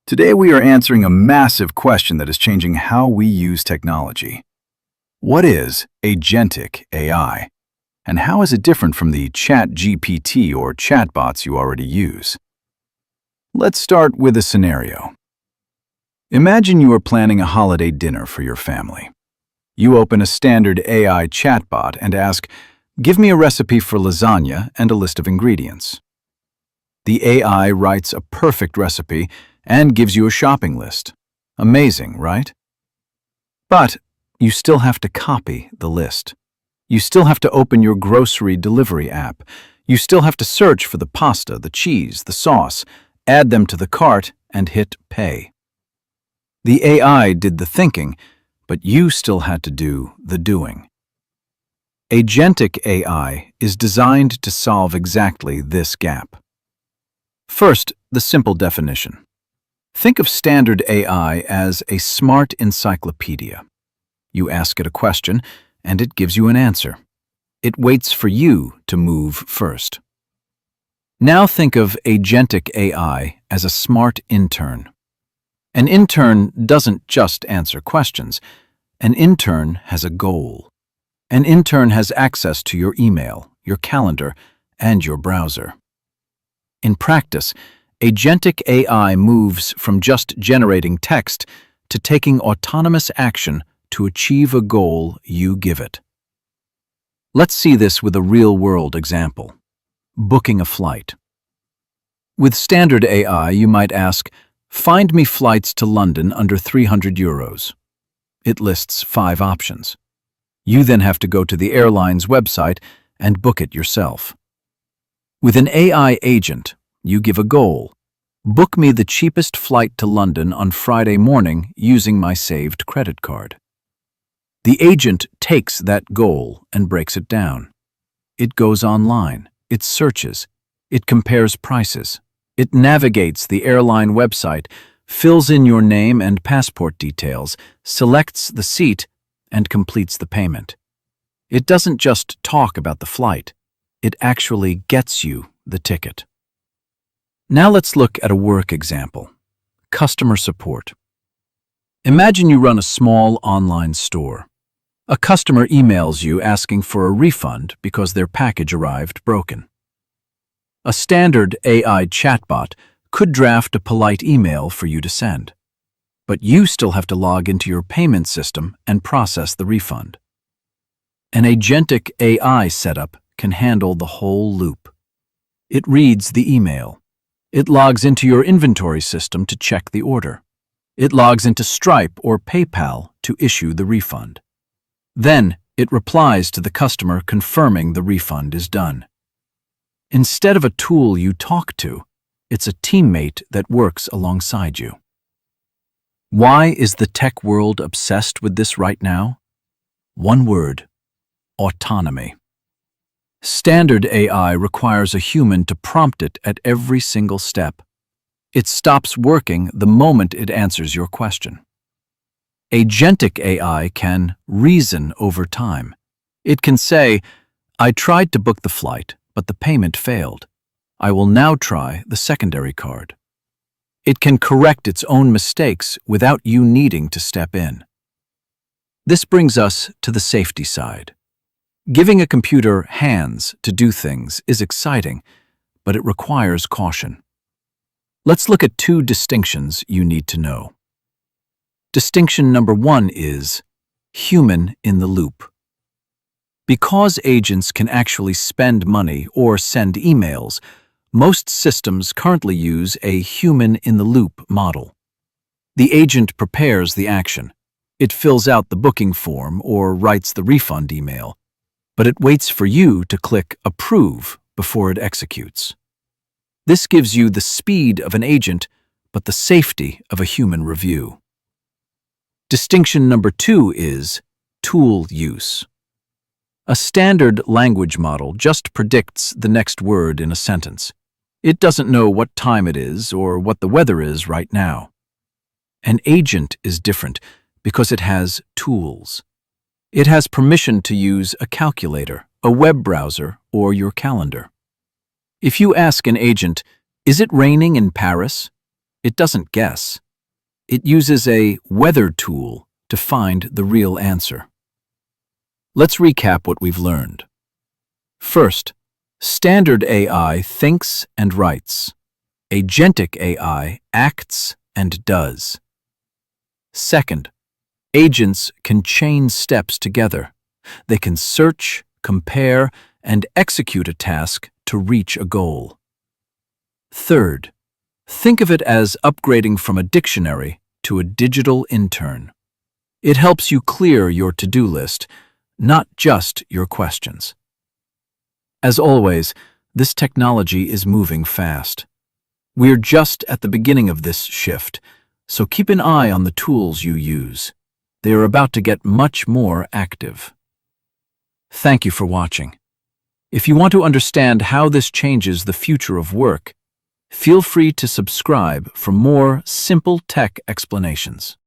Today we are answering a massive question that is changing how we use technology. What is Agentic AI? And how is it different from the ChatGPT or chatbots you already use? Let's start with a scenario. Imagine you are planning a holiday dinner for your family. You open a standard AI chatbot and ask, "Give me a recipe for lasagna and a list of ingredients." The AI writes a perfect recipe and gives you a shopping list. Amazing, right? But you still have to copy the list. You still have to open your grocery delivery app. You still have to search for the pasta, the cheese, the sauce, add them to the cart, and hit pay. The AI did the thinking, but you still had to do the doing. Agentic AI is designed to solve exactly this gap. First, the simple definition. Think of standard AI as a smart encyclopedia. You ask it a question, and it gives you an answer. It waits for you to move first. Now think of Agentic AI as a smart intern. An intern doesn't just answer questions. An intern has a goal. An intern has access to your email, your calendar, and your browser. In practice, Agentic AI moves from just generating text to taking autonomous action to achieve a goal you give it. Let's see this with a real-world example. Booking a flight. With standard AI, you might ask, "Find me flights to London under €300." It lists 5 options. You then have to go to the airline's website and book it yourself. With an AI agent, you give a goal. Book me the cheapest flight to London on Friday morning using my saved credit card. The agent takes that goal and breaks it down. It goes online, it searches, it compares prices, it navigates the airline website, fills in your name and passport details, selects the seat, and completes the payment. It doesn't just talk about the flight, it actually gets you the ticket. Now let's look at a work example. Customer support. Imagine you run a small online store. A customer emails you asking for a refund because their package arrived broken. A standard AI chatbot could draft a polite email for you to send, but you still have to log into your payment system and process the refund. An Agentic AI setup can handle the whole loop. It reads the email. It logs into your inventory system to check the order. It logs into Stripe or PayPal to issue the refund. Then, it replies to the customer confirming the refund is done. Instead of a tool you talk to, it's a teammate that works alongside you. Why is the tech world obsessed with this right now? One word: autonomy. Standard AI requires a human to prompt it at every single step. It stops working the moment it answers your question. Agentic AI can reason over time. It can say, "I tried to book the flight, but the payment failed. I will now try the secondary card." It can correct its own mistakes without you needing to step in. This brings us to the safety side. Giving a computer hands to do things is exciting, but it requires caution. Let's look at 2 distinctions you need to know. Distinction number 1 is human in the loop. Because agents can actually spend money or send emails, most systems currently use a human-in-the-loop model. The agent prepares the action. It fills out the booking form or writes the refund email, but it waits for you to click Approve before it executes. This gives you the speed of an agent, but the safety of a human review. Distinction number 2 is tool use. A standard language model just predicts the next word in a sentence. It doesn't know what time it is or what the weather is right now. An agent is different because it has tools. It has permission to use a calculator, a web browser, or your calendar. If you ask an agent, "Is it raining in Paris?" It doesn't guess. It uses a weather tool to find the real answer. Let's recap what we've learned. First, standard AI thinks and writes. Agentic AI acts and does. Second, agents can chain steps together. They can search, compare, and execute a task to reach a goal. Third, think of it as upgrading from a dictionary to a digital intern. It helps you clear your to-do list, not just your questions. As always, this technology is moving fast. We're just at the beginning of this shift, so keep an eye on the tools you use. They are about to get much more active. Thank you for watching. If you want to understand how this changes the future of work, feel free to subscribe for more simple tech explanations.